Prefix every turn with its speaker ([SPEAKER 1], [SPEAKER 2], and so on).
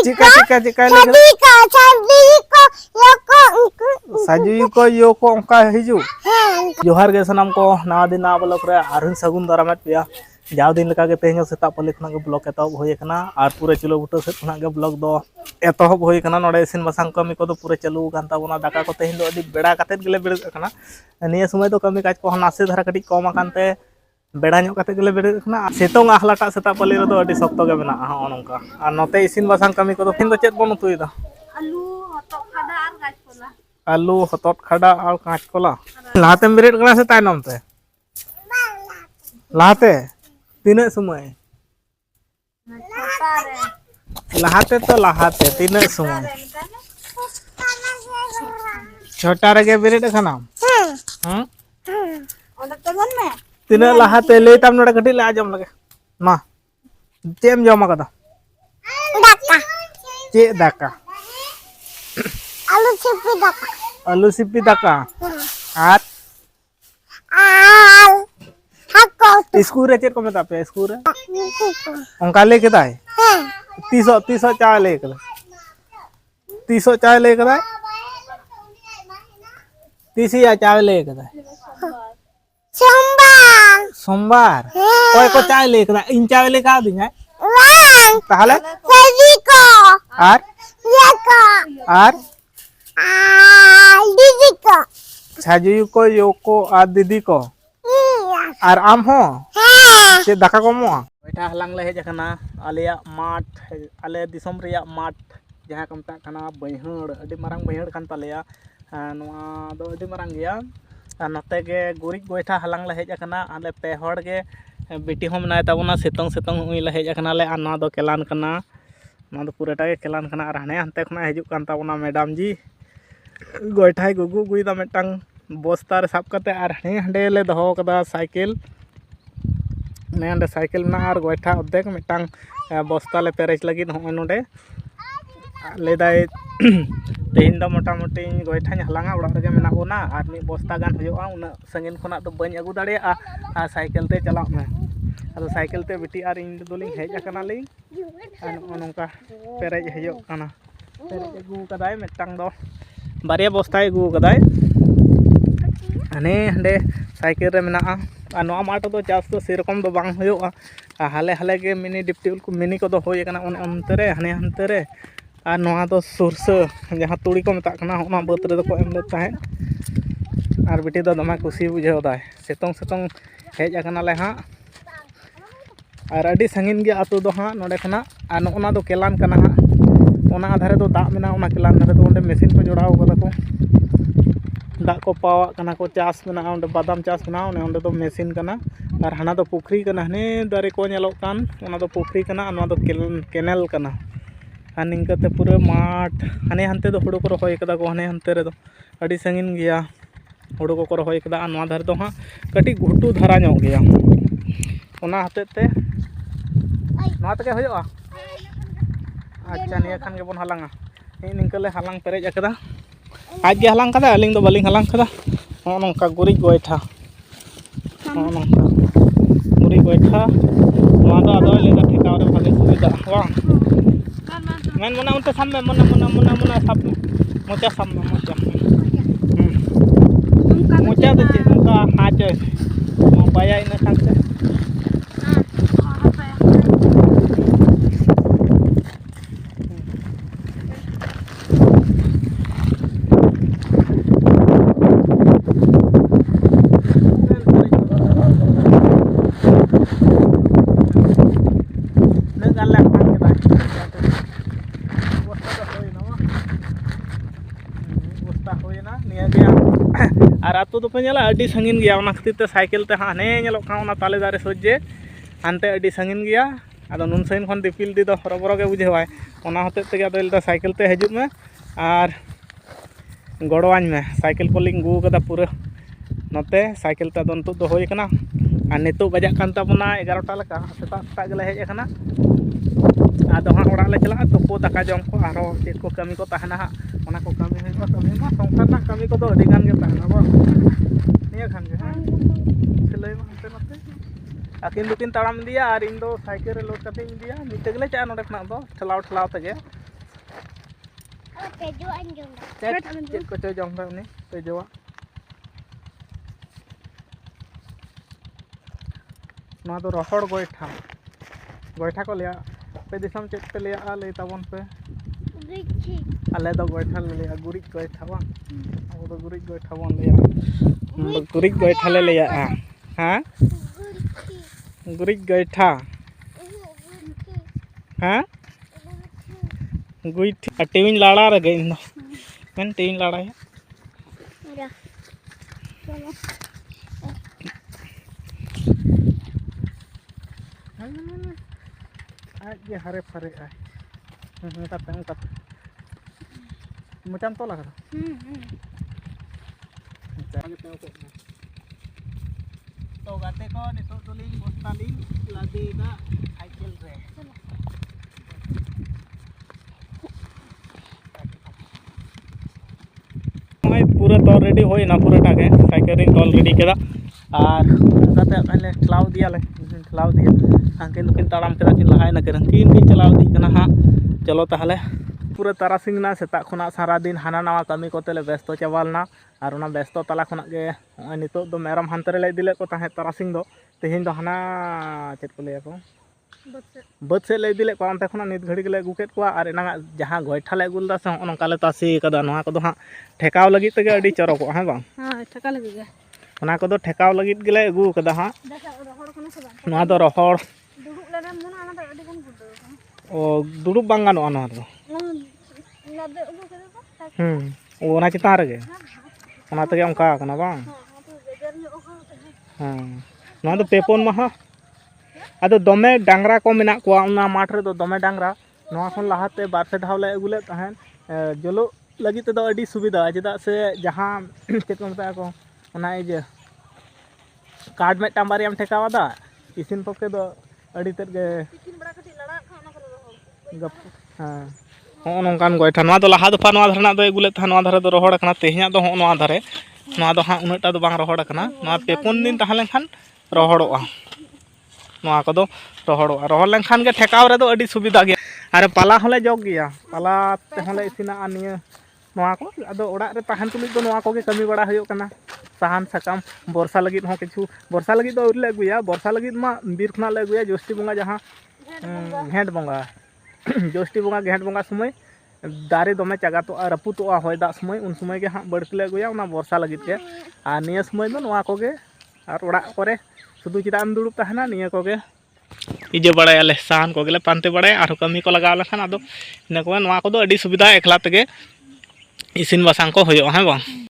[SPEAKER 1] चिका साजु को यो को उनका हिजू जोहार गे सनम को नवा दिन नवा ब्लॉक रे आरुन सगुन दारामत पिया जाव दिन लगा के तेहनो सेता पले खना के ब्लॉक एतहब होय कना आर पूरे चलो बुटो से खना के ब्लॉक दो एतहब होय कना नोडे इसिन बसांग कमी को दो पूरे चलू कान ताबोना दाका को तेहन दो अदि बेड़ा काते गेले बेड़ कना निया समय तो कमी काज को नासे धरा कटी कम कानते बेड़ा ᱧᱚᱜ ᱠᱟᱛᱮ ᱜᱮᱞᱮ ᱵᱮᱨᱮᱫ ᱠᱟᱱᱟ ᱥᱤᱛᱩᱝ ᱟᱦᱞᱟᱴᱟᱜ ᱥᱮᱛᱟᱜ ᱯᱟᱞᱤ ᱨᱮᱫᱚ ᱟᱹᱰᱤ ᱥᱚᱠᱛᱚ ᱜᱮ ᱢᱮᱱᱟᱜᱼᱟ ᱦᱚᱸ ᱱᱚᱝᱠᱟ ᱟᱨ ᱱᱚᱛᱮ ᱤᱥᱤᱱ ᱵᱟᱥᱟᱝ ᱠᱟᱹᱢᱤ ᱠᱚᱫᱚ ᱛᱤᱦᱤᱧ ᱫᱚ ᱪᱮᱫ ᱵᱚᱱ ᱩᱛᱩᱭᱮᱫᱟ आलू हतोट खड़ा और कांचकोला लाते बेरेद कना से तायनम ते लाते तीन समय तीन समय छोटा रे बेरेद कना तीन लाते ले तम नोडे कटी ले आजम लगे मा चेम जमा कदा दाका चे दाका आलू सिपी दाका आर स्कूल रे चेक को मेता पे स्कूल रे onka ले केदाय 300 चाय ले केदा 300 चाय ले केदा 30 चाय ले केदा सोमवार कोई को चाय ले केदा इन चाय ले का दि냐 ताहले सजी को आर ये को आर दीदी को साजू को यो को आर दीदी को आर आम हो से दाका को मो बैठा हलांग ले हेजना आलिया माठ आले दिसम रिया माठ जहां को मता कना बैहड़ अडी मारंग बैहड़ कान तालिया नोआ दो अडी मारंग गया नते के गुरिज गोइठा हलांग ले हेजना आले पे हड़ के बेटी हो मनाय ताबोना सितंग सितंग उई ले हेजना ले आ ना दो केलान कना ना दो पूराटा के केलान कना आर हने हनते खना हिजुक कान ताबोना मैडम जी गोइठाई गुगु गुइदा मेटांग बस्ता रे साब कते आर हने हंडे ले दहो कदा साइकिल ने हंडे साइकिल ना आर गोइठा अदेक मेटांग बस्ता ले पेरेज लगी हो नोडे ले दाय तेहिन द मोटा मोटी गोइठा हलांगा उड़ा रे मेना बोना आर मी बस्ता गान होयोआ उना संगिन खना तो बኝ अगु दाड़ेया आ साइकिल ते चला में आदो साइकिल ते बेटी आर इन दोलिंग हेज आकना लिंग आर नोंका पेरेज हेजो काना पेरेज अगु कदाय मेटांग दो बारिया बस्ता अगू कदाय हने हंडे साइकिल रे मेना आ नोआ माट दो चास तो सेरकम दो बांग होयोआ हाले हाले के मिनी डिप्टी को मिनी को दो होय कना उन अंते रे हने अंते रे आ नोआ दो सुरसा जहां तुड़ी को मेता कना ओना बत रे दो को एम ले ताहे आर बेटी दो दमा खुशी बुझाव दाय सेतोंग सेतोंग हेज आकना ले हां आर अडी संगिन गे आतो दो हां नोडे कना आ नोना दो केलान कना हां ओना आधारे दो दा मेना ओना केलान धारे दो ओंडे मेसिन को जोड़ाव कदा को दा को पावा कना को चास मेना ओंडे बादाम चास मेना ओंडे दो मेसिन कना आर हाना दो पुखरी कना हने दारे को नेलो कान ओना दो पुखरी कना ओना दो केनेल कना आर निंकते पूरे माठ हने हनते दो हुड़ो को रोय कदा को हने हनते रे दो अडी संगिन गया हुड़ो को रोय कदा आ नोआ धारे दो हां कटी घुटू धारा ᱧᱚᱜ गया ओना हते ते नोआ तके होयोआ अच्छा निया खान के बन हलांगा निंकले हलांग पेरेज अकदा आज के हलांग कदा अलिंग दो बलिंग हलांग कदा हो नोंका गुरिज गोइठा हो नोंका गुरिज गोइठा नोआ दो आदो लेदा ठेकाव रे भागे सुविधा वा मन मना उनते सामने मना सब मोचा सामने मोचा मोचा तो चे नोंका हाच बाया इन खानते और आतो तो पे नेला अडी संगिन गया ओना खातिर ते साइकिल ते हाने नेलो का ओना ताले दारे सोजे हानते अडी संगिन गया आदो नुन सैन खन दिपिल दी दो हरबरो के बुझेवाय ओना होते ते आदो इलदा साइकिल ते हिजुक में और गड़वाñ में साइकिल कोलिंग गु कदा पूरा नते साइकिल ते दंतु दो होय कना और नितो बजा कान ताबोना 11टा लका सेता सेता गेले हेज कना आदो हां ओड़ा ले चला तुपो दाका जम को आरो चेत को कमी को ताहना हा ओना को कमी हेको कमी मा संसार ना कमी को दो अडी गान के ताहना बा निया खान के हां सिलाई मा अंते नते आकिन दुकिन ताड़ाम दिया और इन दो साइकिल रे लोड कते दिया निते गेले चा नोडे खना दो ठलाव ठलाव तगे चेक को चो जम उन्नी पेजोआ ना तो रहड़ गोइठा गोइठा को लिया पे दिसम चेक पे लिया ले तबन पे आले दो गोइठा ले लिया गुरिज गोइठा बा अब तो गुरिज गोइठा बन लिया गुरिज गोइठा ले लिया हां गुरिज गोइठा हां गुइठी टीविन लाड़ा रगे इन मेन टीविन लाड़ा है आज ये हरे फरे आए मुचाम तो लगा तो गाते को नितो तुलिंग बस्तालिंग लादेगा साइकिल रे पूरा तो रेडी हो ना पूरा टाके साइकिल तल रेडी केदा और गाते पहले चलाव दिया ले चलाव दिया हांकिन दुकिन ताड़ाम केदा किन लहाय ना करन किन किन चलाव दी कना हां चलो ताहले पूरा तारासिंग ना सेता खुना सारा दिन हाना नवा कमी कोतेले व्यस्त चावालना और उना व्यस्त तला खुना गे नितो दो मेरम हांतरे ले दिले को ताहे तारासिंग दो तेहिन दो हाना चेत को ले को बद से ले दिले को अंते खुना नित घड़ी के ले गुकेट को और एना जहां गोइठा ले गुलदा से ओनका ले तासी कदा नवा को दो हां ठेकाव लगी तगे अडी चरो को हां बांग हां ठेका लगी गे ओना को दो ठेकाव लगी गेले अगु कदा हां नवा दो रोहड़ दुडुक ले मोना ना दो अडी गन गुदो ओ दुडुक बांग गानो ना दो ओना चिता रगे ओना तगे ओंका कना बांग हां नवा दो पेपोन मा अदो दमे डांगरा को मेना को ओना माठ रे दो दमे डांगरा नवा खन लाहाते बारसे धावले अगुले तहन जलो लगी ते दो अडी सुविधा जेदा से जहां चेत को मता को ओना ए जे कार्ड में टांबारी हम ठेकावा दा इसिन पके दो अडी तेत गे इसिन बड़ा कटी लड़ा खाना करे गप हां हो नोंकान गोइठा नवा दो लाहा दफा नवा धरना दो अगुले तहन नवा धरे दो रोहड़ कना तेहिया दो हो नवा धरे नवा दो हां उनटा दो बांग रोहड़ कना नवा पेपुन दिन तहले खान रोहड़ोआ नवा को दो रोहड़ोआ रोहड़ लेन खान के ठेकाव रे दो अडी सुविधा गे अरे पाला होले जोग गया पाला ते होले इसिना निया नवा को अदो ओडा रे तहन तुलि दो नवा को गे कमी बड़ा होयो कना साहान सकाम बर्षा लगी हो किछु बर्षा लगी दो उरले अगुया बर्षा लगी मा बीर खना ले अगुया जोष्टी बंगा जहां घेंट बंगा जोष्टी बंगा घेंट बंगा समय दारे दमे चागा तो रपुतो होय दा समय उन समय के हां बड़कले अगुया उना बर्षा लगी के आ निया समय दो नवा को गे और ओडा करे सुदु चिदाम दुड़ुब तहना निया को गे इजे बड़े आले साहान को गेले पानते बड़े आरो कमी को लगाव लखान आदो ने को नवा को दो अडी सुविधा एकला तगे इसिन बासांग को होयो हां बा।